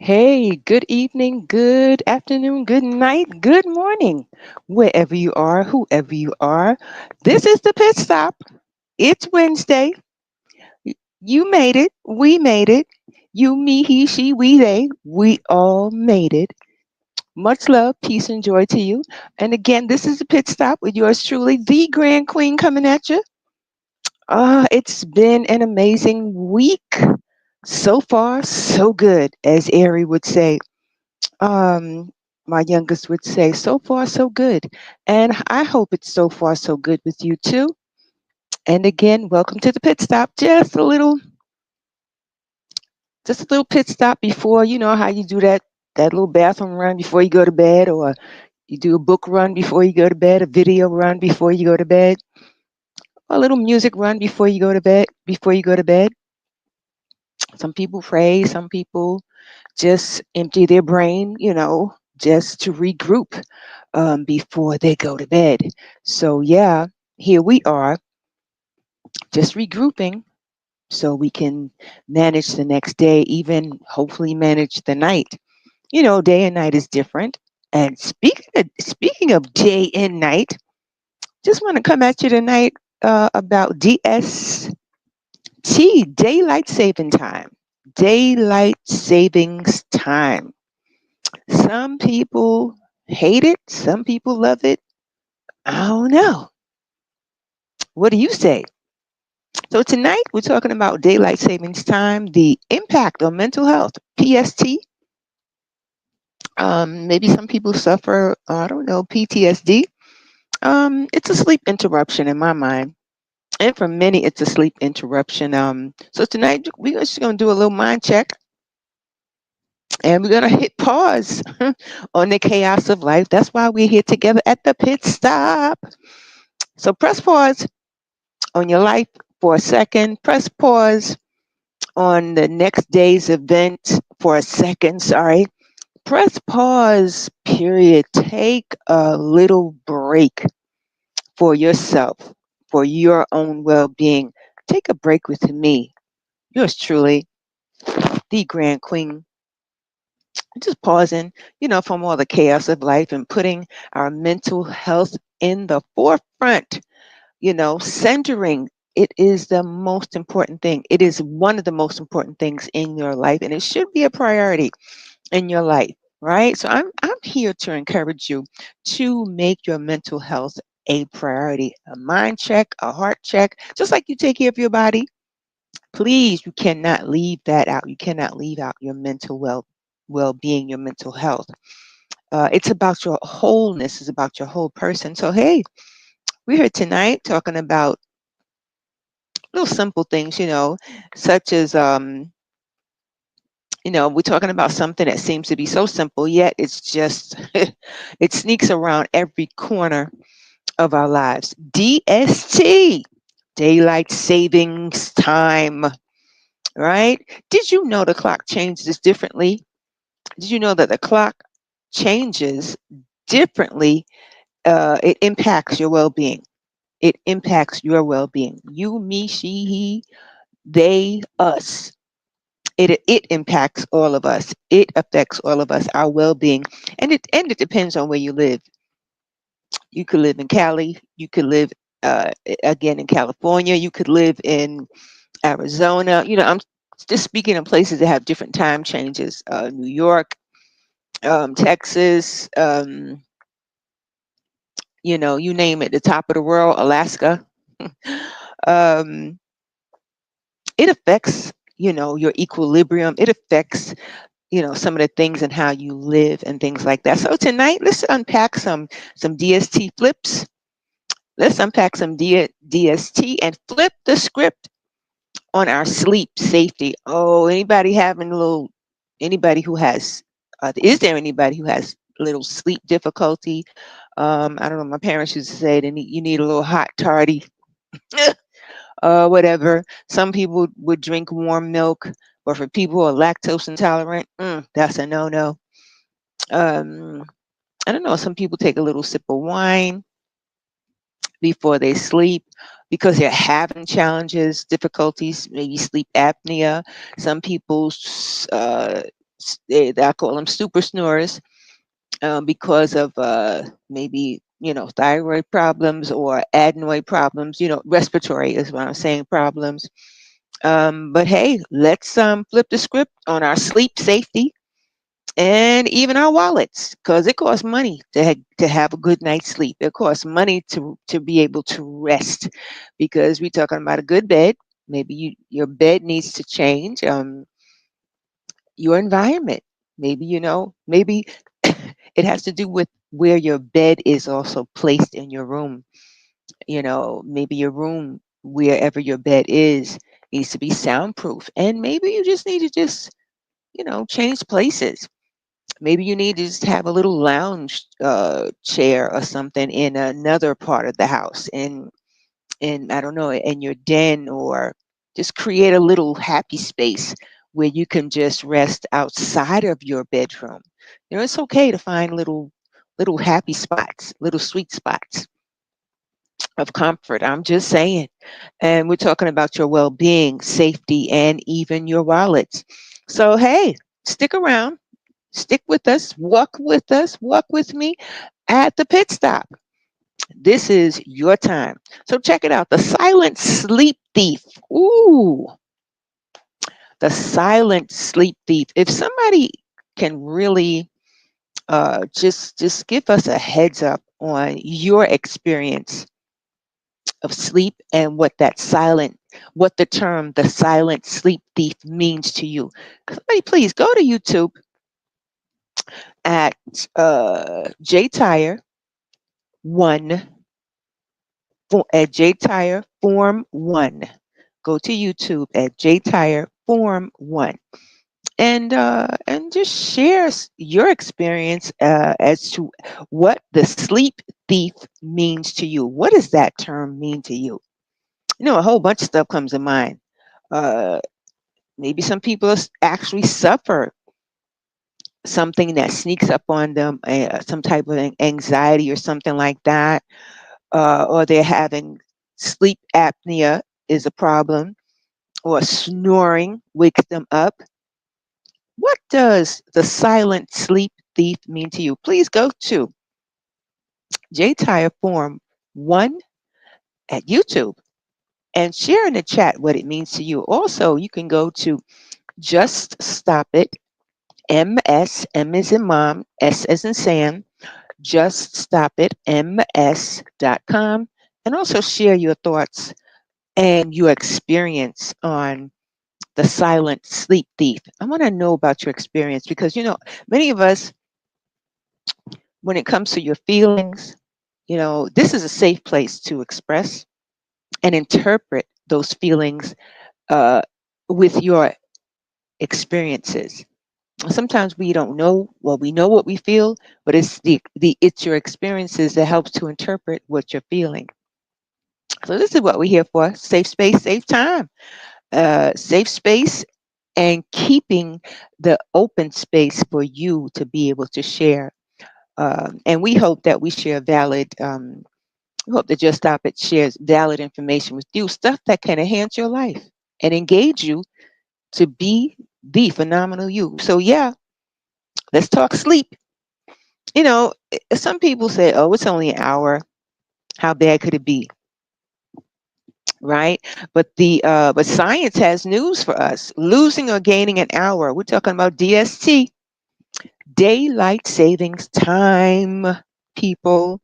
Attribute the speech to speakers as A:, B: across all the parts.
A: Hey, good evening, good afternoon, good night, good morning, wherever you are, whoever you are. This is the pit stop. It's Wednesday. You made it. We made it. You, me, he, she, we, they. We all made it. Much love, peace, and joy to you. And again, this is the pit stop with yours truly, the Grand Queen, coming at you. It's been an amazing week. So far, so good, as Ari would say. um, my youngest would say, so far, so good. And I hope it's so far, so good with you too. And again, welcome to the pit stop. Just a little pit stop before, you know how you do that little bathroom run before you go to bed, or you do a book run before you go to bed, a video run before you go to bed, a little music run before you go to bed. Some people pray, some people just empty their brain, just to regroup before they go to bed. So, yeah, here we are, just regrouping so we can manage the next day, even hopefully manage the night. Day and night is different. And speaking of day and night, just want to come at you tonight about DST, daylight saving time. Daylight savings time. Some people hate it, some people love it. I don't know. What do you say? So, tonight we're talking about daylight savings time, the impact on mental health, PST. Maybe some people suffer, I don't know, PTSD. It's a sleep interruption in my mind. And for many, it's a sleep interruption. So, tonight we're just going to do a little mind check, and we're going to hit pause on the chaos of life. That's why we're here together at the pit stop. So, press pause on your life for a second. Press pause on the next day's event for a second. Sorry. Press pause, period. Take a little break for yourself, for your own well being. Take a break with me, yours truly, the Grand Queen. Just pausing, from all the chaos of life and putting our mental health in the forefront, centering. It is the most important thing. It is one of the most important things in your life, and it should be a priority in your life, right? So I'm here to encourage you to make your mental health a priority, a mind check, a heart check, just like you take care of your body. Please, you cannot leave that out. You cannot leave out your mental well-being, your mental health. It's about your wholeness. It's about your whole person. So hey, we're here tonight talking about little simple things, such as we're talking about something that seems to be so simple, yet it's just, it sneaks around every corner of our lives. DST, daylight savings time, right? Did you know the clock changes differently? Did you know that the clock changes differently? It impacts your well being. It impacts your well being. You, me, she, he, they, us. It impacts all of us. It affects all of us, our well-being, and it depends on where you live. You could live in Cali. You could live again in California. You could live in Arizona. I'm just speaking of places that have different time changes. New York, Texas. You name it. The top of the world, Alaska. um, it affects your equilibrium. It affects some of the things and how you live and things like that. So tonight, let's unpack some DST flips. Let's unpack some DST and flip the script on our sleep safety. Oh, anybody who has, is there anybody who has little sleep difficulty? I don't know. My parents used to say that you need a little hot toddy, whatever. Some people would drink warm milk, but for people who are lactose intolerant, that's a no-no. um, I don't know, some people take a little sip of wine before they sleep because they're having challenges, difficulties, maybe sleep apnea. Some people I call them super snorers, because of maybe thyroid problems or adenoid problems. Respiratory is what I'm saying, problems. But hey, let's flip the script on our sleep safety and even our wallets, because it costs money to have a good night's sleep. It costs money to be able to rest, because we're talking about a good bed. Maybe your bed needs to change. Your environment. Maybe maybe it has to do with where your bed is also placed in your room. Maybe your room, wherever your bed is, needs to be soundproof, and maybe you just need to just change places. Maybe you need to just have a little lounge chair or something in another part of the house, in I don't know, in your den, or just create a little happy space where you can just rest outside of your bedroom. It's okay to find little happy spots, little sweet spots of comfort. I'm just saying. And we're talking about your well-being, safety, and even your wallets. So hey, stick around, stick with us, walk with me at the pit stop. This is your time. So check it out. The silent sleep thief. Ooh, the silent sleep thief. If somebody can really just give us a heads up on your experience of sleep and what the term the silent sleep thief means to you. Somebody please go to YouTube at JTire1 at JTire Form 1. Go to YouTube at JTire Form 1, and just share your experience as to what the sleep thief means to you. What does that term mean to you? A whole bunch of stuff comes to mind. Uh, Maybe some people actually suffer something that sneaks up on them, some type of anxiety or something like that, or they're having sleep apnea is a problem, or snoring wakes them up. What does the silent sleep thief mean to you? Please go to JTire Form 1 at YouTube and share in the chat what it means to you. Also, you can go to Just Stop It, MS, M is in mom, S as in Sam, Just Stop It, MS.com, and also share your thoughts and your experience on the silent sleep thief. I want to know about your experience, because many of us, when it comes to your feelings, this is a safe place to express and interpret those feelings uh, with your experiences. Sometimes we don't know, well, we know what we feel, but it's it's your experiences that helps to interpret what you're feeling. So this is what we're here for: safe space, safe time, safe space, and keeping the open space for you to be able to share. And we hope that we share valid. We hope that Just Stop It shares valid information with you, stuff that can enhance your life and engage you to be the phenomenal you. So yeah, let's talk sleep. Some people say, "Oh, it's only an hour. How bad could it be?" Right? But science has news for us. Losing or gaining an hour. We're talking about DST, daylight savings time, people.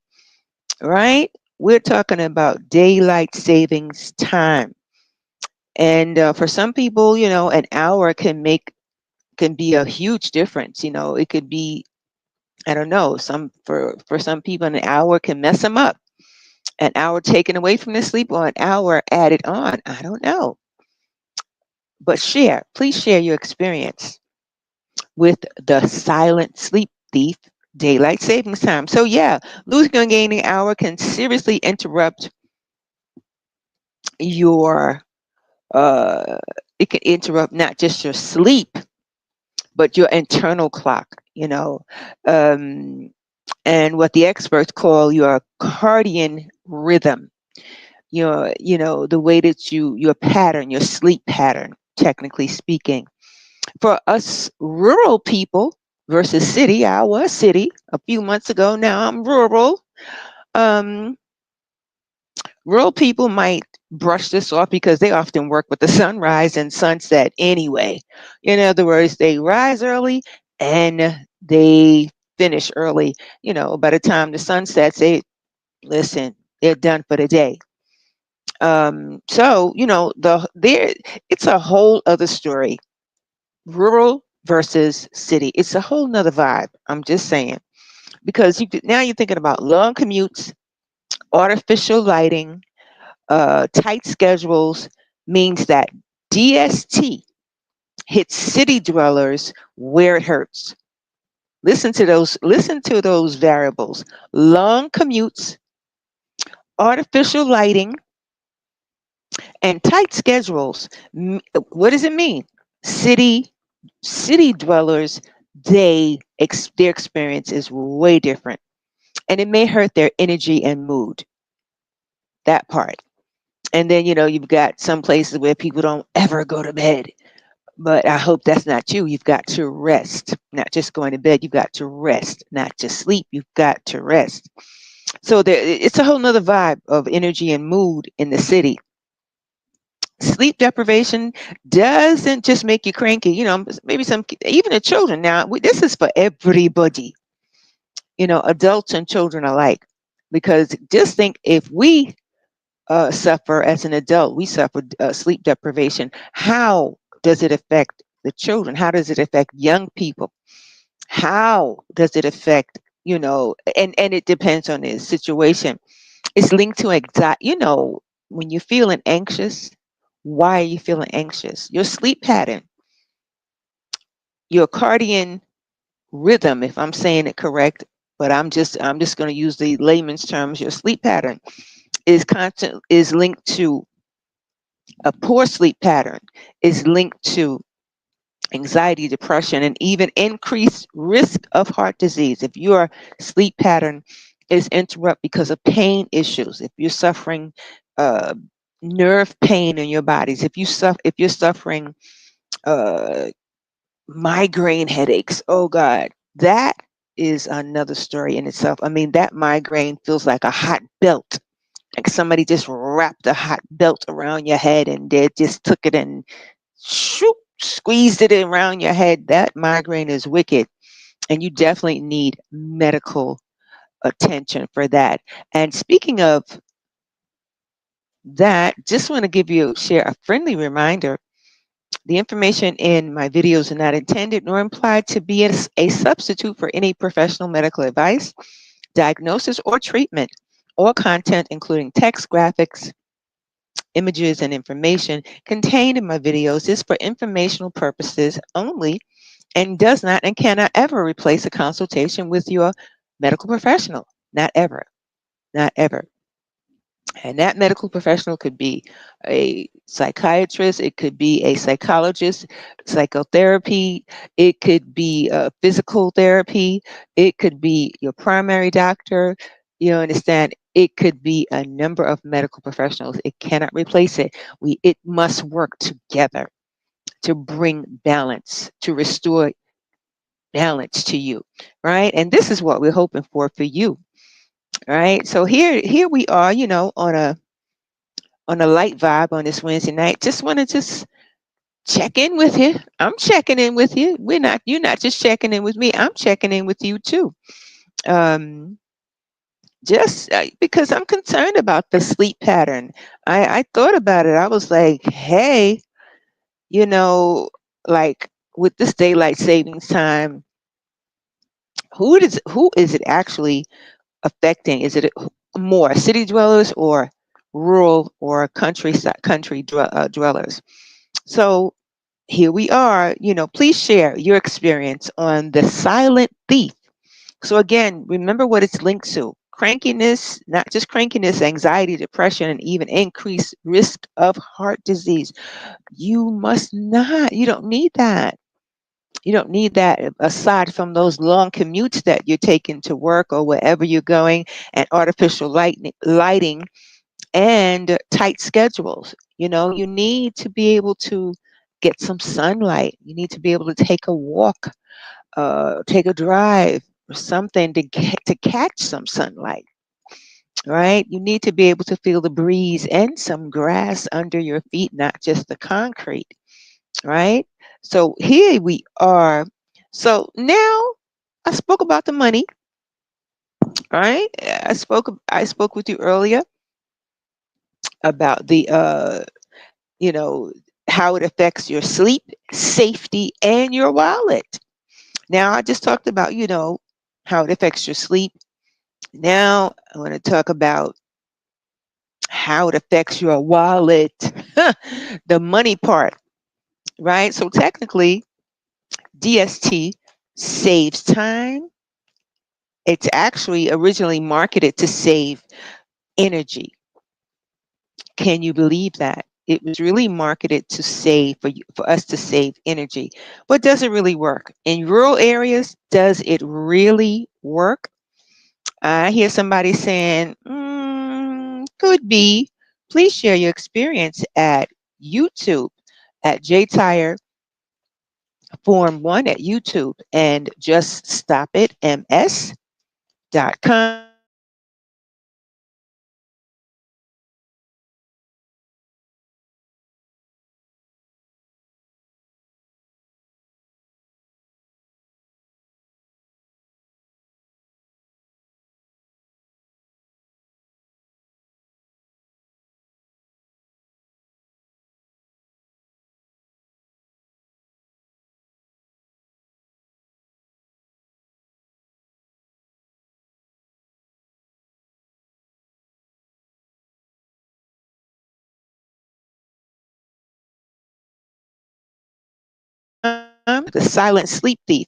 A: Right? We're talking about daylight savings time. And for some people, an hour can be a huge difference. It could be, I don't know, for some people an hour can mess them up. An hour taken away from the sleep or an hour added on. I don't know. But please share your experience with the silent sleep thief, daylight savings time. So yeah, losing or gaining an hour can seriously interrupt your uh it can interrupt not just your sleep, but your internal clock, um, and what the experts call your cardian rhythm, the way that your pattern, your sleep pattern, technically speaking. For us rural people versus city, I was city a few months ago. Now I'm rural. Um, Rural people might brush this off because they often work with the sunrise and sunset anyway. In other words, they rise early and they finish early. By the time the sun sets, listen, they're done for the day. So it's a whole other story. Rural versus city. It's a whole nother vibe. I'm just saying. Because now you're thinking about long commutes, artificial lighting, tight schedules means that DST hits city dwellers where it hurts. Listen to those variables. Long commutes, artificial lighting, and tight schedules. What does it mean? City city dwellers, their experience is way different, and it may hurt their energy and mood. That part. And then you've got some places where people don't ever go to bed. But I hope that's not you. You've got to rest, not just going to bed. You've got to rest, not just sleep. You've got to rest. So it's a whole nother vibe of energy and mood in the city. Sleep deprivation doesn't just make you cranky. Maybe even the children. Now, this is for everybody. Adults and children alike. Because just think, if we suffer as an adult, we suffer sleep deprivation. How does it affect the children? How does it affect young people? How does it affect, and it depends on the situation. It's linked to anxiety. When you're feeling anxious, why are you feeling anxious? Your sleep pattern, your circadian rhythm, if I'm saying it correct, but I'm just going to use the layman's terms. Your sleep pattern is linked to a poor sleep pattern, is linked to anxiety, depression, and even increased risk of heart disease. If your sleep pattern is interrupted because of pain issues, if you're suffering uh, nerve pain in your bodies, if you're suffering uh, migraine headaches, oh God, that is another story in itself. I mean, that migraine feels like a hot belt. Like somebody just wrapped a hot belt around your head and they just took it and shoop, squeezed it around your head. That migraine is wicked, and you definitely need medical attention for that. And speaking of that, just want to share a friendly reminder. The information in my videos are not intended nor implied to be a substitute for any professional medical advice, diagnosis, or treatment. All content, including text, graphics, images, and information contained in my videos, is for informational purposes only and does not and cannot ever replace a consultation with your medical professional. Not ever. Not ever. And that medical professional could be a psychiatrist, it could be a psychologist, psychotherapy, it could be physical therapy, it could be your primary doctor. You understand? It could be a number of medical professionals. It cannot replace it. It must work together to bring balance, to restore balance to you, right? And this is what we're hoping for you, right? So here we are, on a light vibe on this Wednesday night. Just want to check in with you. I'm checking in with you. You're not just checking in with me. I'm checking in with you too. Um, just because I'm concerned about the sleep pattern. I thought about it. I was like, hey, you know, like with this daylight savings time, who is it actually affecting? Is it more city dwellers or rural or country dwellers? So here we are. Please share your experience on the silent thief. So again, remember what it's linked to: crankiness, not just crankiness, anxiety, depression, and even increased risk of heart disease. You don't need that. You don't need that, aside from those long commutes that you're taking to work or wherever you're going, and artificial lighting and tight schedules. You need to be able to get some sunlight. You need to be able to take a walk, take a drive, or something to catch some sunlight. Right? You need to be able to feel the breeze and some grass under your feet, not just the concrete. Right? So here we are. So now I spoke about the money. Right? I spoke with you earlier about the you know how it affects your sleep, safety, and your wallet. Now I just talked about how it affects your sleep. Now I want to talk about how it affects your wallet, the money part, right? So technically, DST saves time. It's actually originally marketed to save energy. Can you believe that? It was really marketed to save for us to save energy. But does it really work? In rural areas, does it really work? I hear somebody saying, could be. Please share your experience at YouTube at JTire Form 1 at YouTube and just stop it ms.com. The silent sleep thief.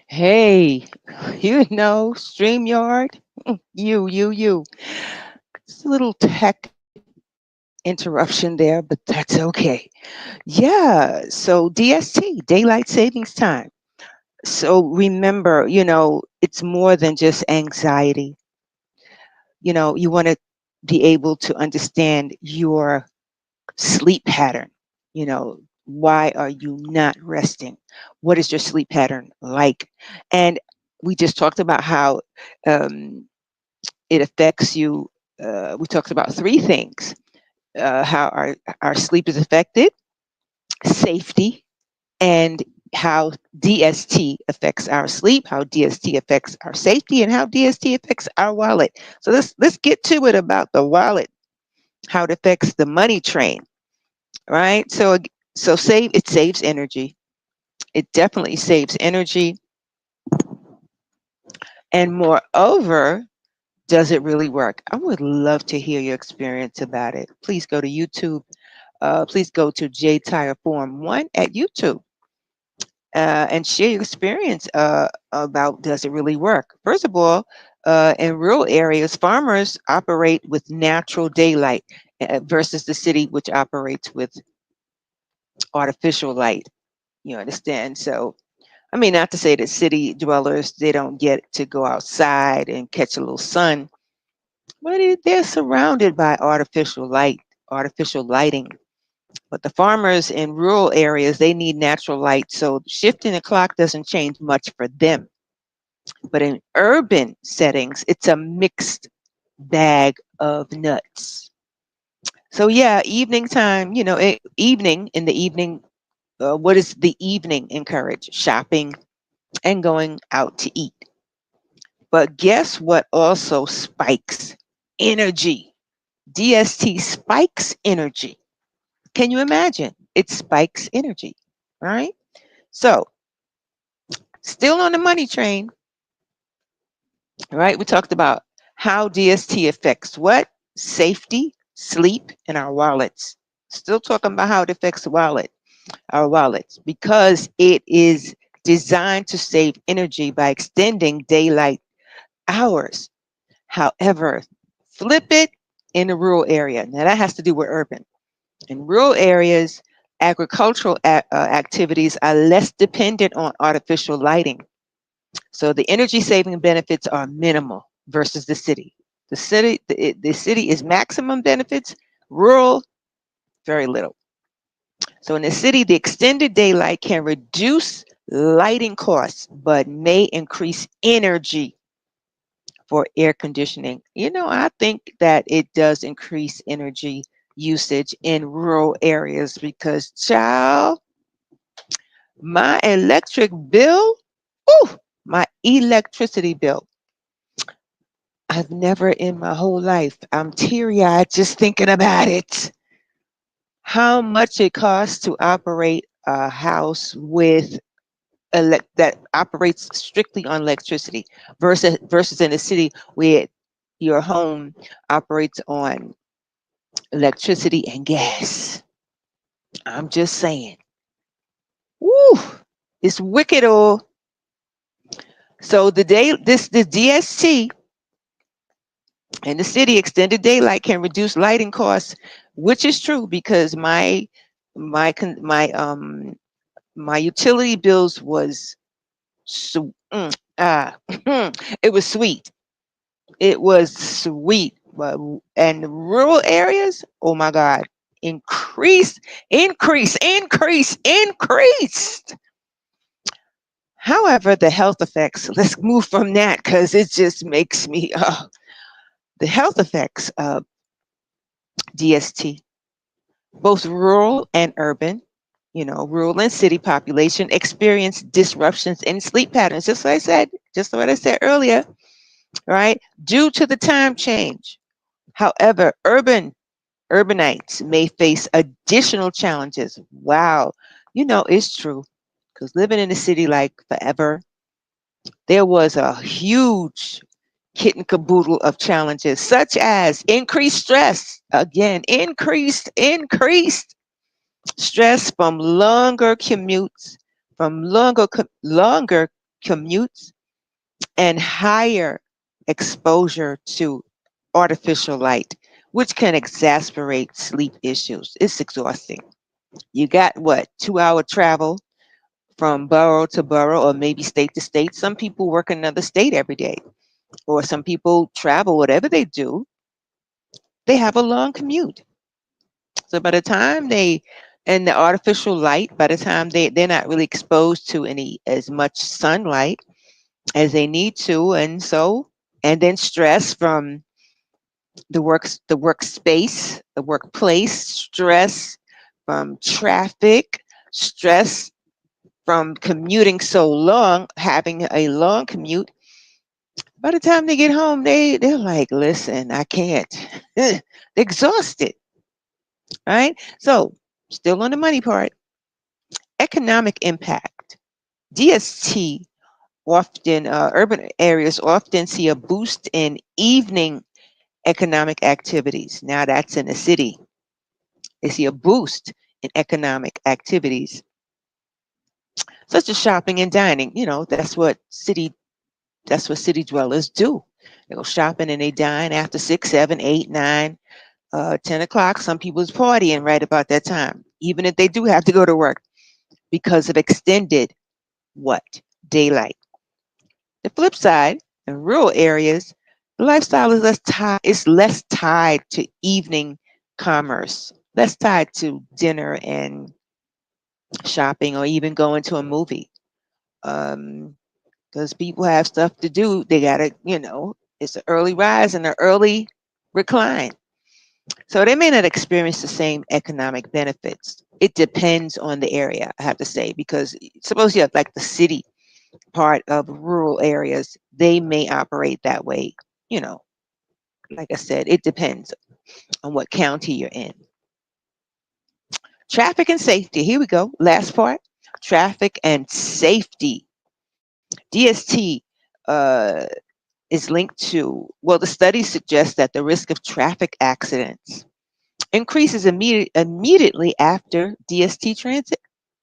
A: Hey, StreamYard, you. It's a little tech interruption there, but that's okay. Yeah, so DST, daylight savings time. So remember, it's more than just anxiety. You want to be able to understand your sleep pattern. Why are you not resting? What is your sleep pattern like? And we just talked about how um, it affects you. We talked about three things: how our sleep is affected, safety, and how DST affects our sleep, how DST affects our safety, and how DST affects our wallet. So let's get to it about the wallet, how it affects the money train, right? So it saves energy. It definitely saves energy, and moreover, does it really work? I would love to hear your experience about it. Please go to YouTube. Please go to J Tire Form 1 at YouTube and share your experience about does it really work. First of all, in rural areas, farmers operate with natural daylight versus the city, which operates with artificial light. You understand? So, I mean, not to say that city dwellers, they don't get to go outside and catch a little sun, but they're surrounded by artificial light, artificial lighting. But the farmers in rural areas, they need natural light. So shifting the clock doesn't change much for them. But in urban settings, it's a mixed bag of nuts. So yeah, evening time, evening in the evening, what does the evening encourage? Shopping and going out to eat. But guess what also spikes energy? DST spikes energy. Can you imagine? It spikes energy, right? So, still on the money train, right? We talked about how DST affects what? Safety, sleep, and our wallets. Still talking about how it affects our wallets, because it is designed to save energy by extending daylight hours. However, flip it in the rural area. Now that has to do with urban. In rural areas, agricultural activities are less dependent on artificial lighting. So the energy saving benefits are minimal versus the city. The city is maximum benefits, rural, very little. So in the city, the extended daylight can reduce lighting costs, but may increase energy for air conditioning. I think that it does increase energy usage in rural areas because, child, my electric bill, ooh, my electricity bill, I've never in my whole life, I'm teary eyed just thinking about it. How much it costs to operate a house with that operates strictly on electricity versus in a city where your home operates on electricity and gas. I'm just saying. Woo! It's wicked all. So the DST in the city, extended daylight can reduce lighting costs, which is true because my con- my utility bills was so it was sweet. It was sweet. But and rural areas, oh my God, increased, increased. However, the health effects, let's move from that because it just makes me, the health effects of DST, both rural and urban, rural and city population experience disruptions in sleep patterns, just what I said earlier, right? Due to the time change. However, urbanites may face additional challenges. Wow. It's true. Because living in the city like forever, there was a huge kit and caboodle of challenges, such as increased stress. Again, increased stress from longer commutes, and higher exposure to artificial light, which can exacerbate sleep issues. It's exhausting. You got what, 2 hour travel from borough to borough or maybe state to state. Some people work in another state every day, or some people travel, whatever they do, they have a long commute. So by the time and the artificial light, by the time they're not really exposed to any as much sunlight as they need to. And then stress from the workspace, the workplace, stress from traffic, stress from commuting so long, having a long commute. By the time they get home, they're like, listen, I can't. They're exhausted, right? So, still on the money part, economic impact. DST often, urban areas often see a boost in evening economic activities. Now that's in the city. They see a boost in economic activities, such as shopping and dining. That's what city dwellers do. They go shopping and they dine after 6, 7, 8, 9, 10 o'clock. Some people's partying right about that time, even if they do have to go to work because of extended what? Daylight. The flip side, in rural areas, the lifestyle is less tied to evening commerce, less tied to dinner and shopping or even going to a movie. Um, because people have stuff to do. They gotta, it's an early rise and an early recline. So they may not experience the same economic benefits. It depends on the area, I have to say, because suppose you have like the city part of rural areas, they may operate that way. You know, like I said, it depends on what county you're in. Traffic and safety. Here we go. Last part. Traffic and safety. DST uh, is linked to, well, the study suggests that the risk of traffic accidents increases immediately after DST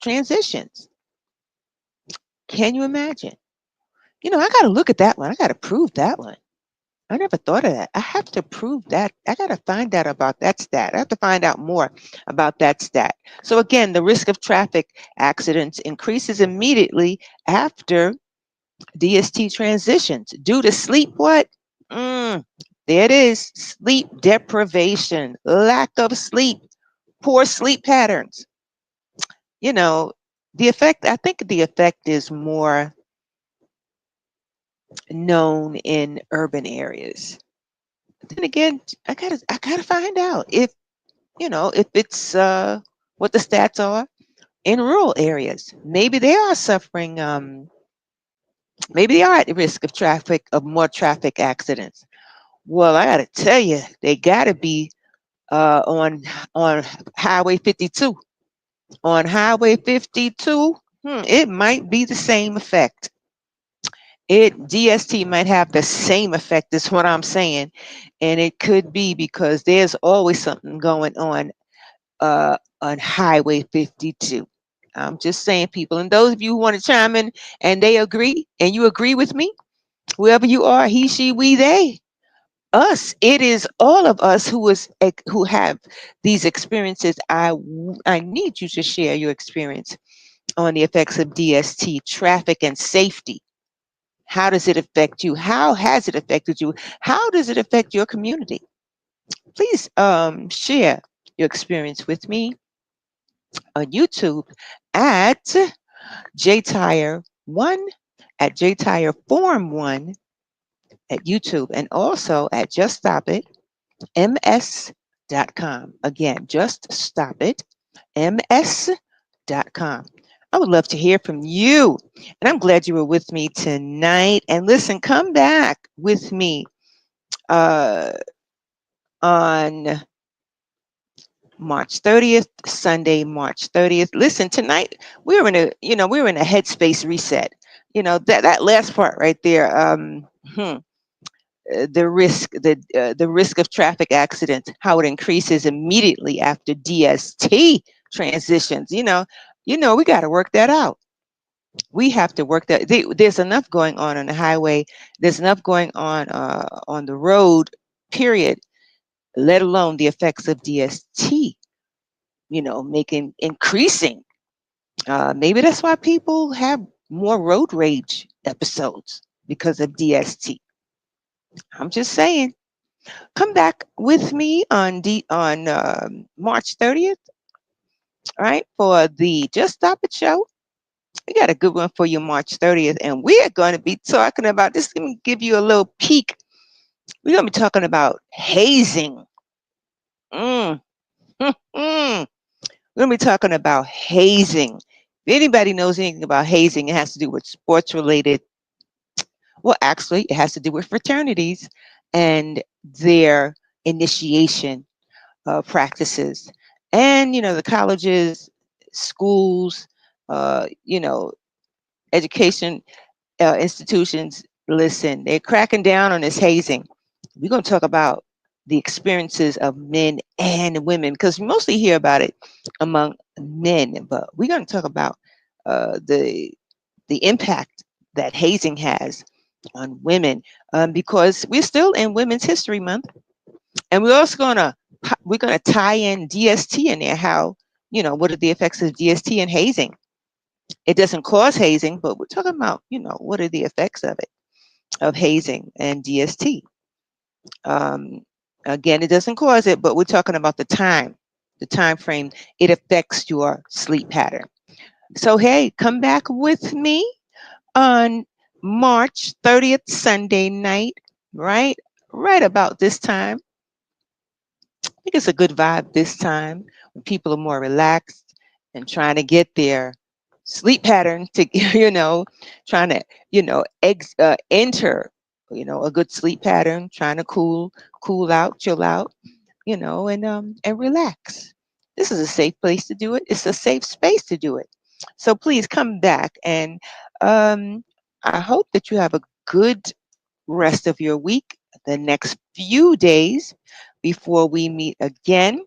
A: transitions. Can you imagine? I got to look at that one. I got to prove that one. I never thought of that. I have to prove that. I got to find out about that stat. I have to find out more about that stat. So again, the risk of traffic accidents increases immediately after DST transitions due to sleep what? There it is. Sleep deprivation, lack of sleep, poor sleep patterns. You know, the effect, I think the effect is more known in urban areas. Then again, I gotta find out if it's what the stats are in rural areas. Maybe they are suffering maybe they are at risk of more traffic accidents. Well, I gotta tell you, they gotta be on Highway 52. On Highway 52, it might be the same effect. DST might have the same effect, is what I'm saying. And it could be because there's always something going on Highway 52. I'm just saying, people. And those of you who want to chime in and they agree, and you agree with me, whoever you are, he, she, we, they, us, it is all of us who have these experiences. I need you to share your experience on the effects of DST, traffic and safety. How does it affect you? How has it affected you? How does it affect your community? Please share your experience with me on YouTube at JTire1, at JTire Form 1 at YouTube, and also at Just Stop It ms.com. Again, Just Stop It ms.com. I would love to hear from you. And I'm glad you were with me tonight. And listen, come back with me uh, on March 30th, Sunday, March 30th. Listen, tonight we were in a headspace reset. That last part right there. The risk of traffic accidents, how it increases immediately after DST transitions. We got to work that out. We have to work that. There's enough going on the highway. There's enough going on the road. Period. Let alone the effects of DST. Making increasing. Maybe that's why people have more road rage episodes because of DST. I'm just saying. Come back with me on March 30th, all right, for the Just Stop It show. We got a good one for you March 30th, and we are going to be talking about this. Let me give you a little peek. We're going to be talking about hazing. Mm. We're going to be talking about hazing. If anybody knows anything about hazing, it has to do with sports related. Well, actually, it has to do with fraternities and their initiation practices. And, the colleges, schools, education institutions, listen, they're cracking down on this hazing. We're going to talk about the experiences of men and women because we mostly hear about it among men, but we're going to talk about the impact that hazing has on women because we're still in Women's History Month, and we're going to tie in DST in there. What are the effects of DST and hazing? It doesn't cause hazing, but we're talking about, what are the effects of hazing and DST? Um, Again, it doesn't cause it, but we're talking about the time frame it affects your sleep pattern. So, hey, come back with me on March 30th, Sunday night, right? Right about this time. I think it's a good vibe this time when people are more relaxed and trying to get their sleep pattern to, trying to, enter, a good sleep pattern, trying to cool out, chill out, and relax. This is a safe place to do it. It's a safe space to do it. So please come back, and um, I hope that you have a good rest of your week, the next few days before we meet again,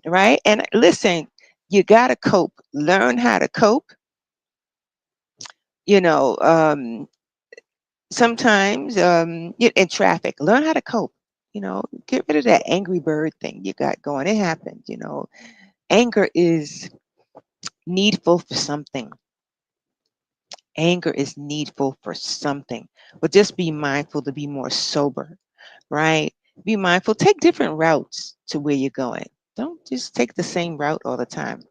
A: right? And listen, you got to cope. Learn how to cope. You know, sometimes in traffic, learn how to cope. Get rid of that angry bird thing you got going. It happens. Anger is needful for something. Anger is needful for something. But just be mindful to be more sober, right? Be mindful. Take different routes to where you're going. Don't just take the same route all the time.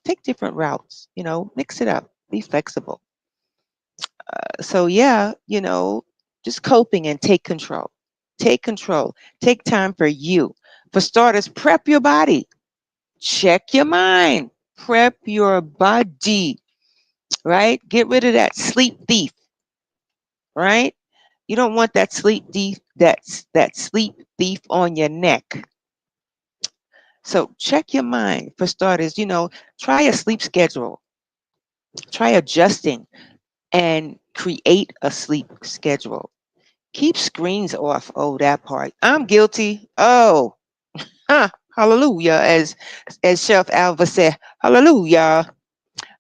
A: Take different routes, mix it up. Be flexible. So yeah, just coping and take control. Take control. Take time for you. For starters, prep your body. Check your mind. Prep your body, right? Get rid of that sleep thief, right? You don't want that sleep thief, that sleep thief on your neck. So check your mind for starters. Try a sleep schedule. Try adjusting and create a sleep schedule. Keep screens off. Oh, that part. I'm guilty. Oh, hallelujah. As Chef Alva said, hallelujah.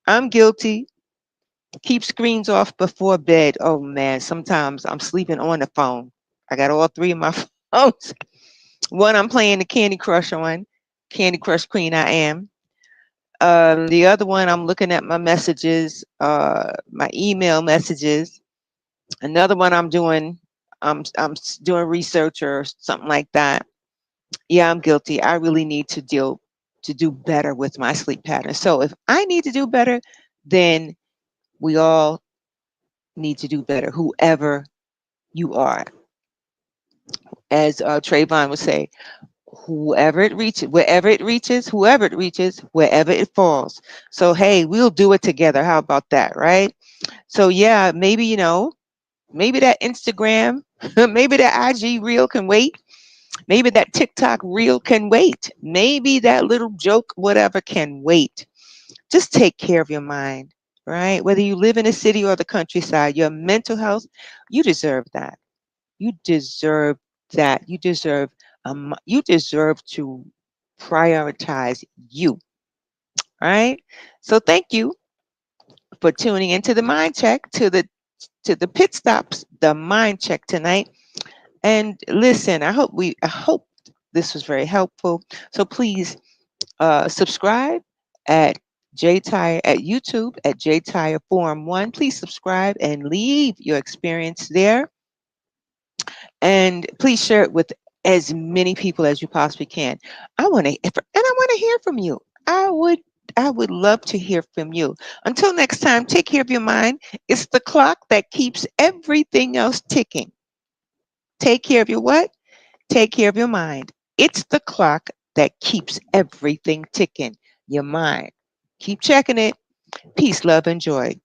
A: I'm guilty. Keep screens off before bed. Oh man, sometimes I'm sleeping on the phone. I got all three of my phones. One I'm playing the Candy Crush on. Candy Crush Queen I am. The other one I'm looking at my messages, my email messages. Another one I'm doing research or something like that. Yeah, I'm guilty. I really need to do better with my sleep pattern. So if I need to do better, then we all need to do better. Whoever you are, as Trayvon would say, whoever it reaches, wherever it reaches, whoever it reaches, wherever it falls. So hey, we'll do it together. How about that, right? So yeah, maybe maybe that Instagram, maybe that IG reel can wait. Maybe that TikTok reel can wait. Maybe that little joke, whatever, can wait. Just take care of your mind, right? Whether you live in a city or the countryside, your mental health, you deserve that. You deserve that. You deserve to prioritize you, right? So thank you for tuning into the mind check, to the pit stops, the mind check tonight. And listen, I hope this was very helpful. So please subscribe at JTire at YouTube at JTire Forum One. Please subscribe and leave your experience there. And please share it with as many people as you possibly can. I want to hear from you. I would love to hear from you. Until next time, take care of your mind. It's the clock that keeps everything else ticking. Take care of your what? Take care of your mind. It's the clock that keeps everything ticking. Your mind. Keep checking it. Peace, love, and joy.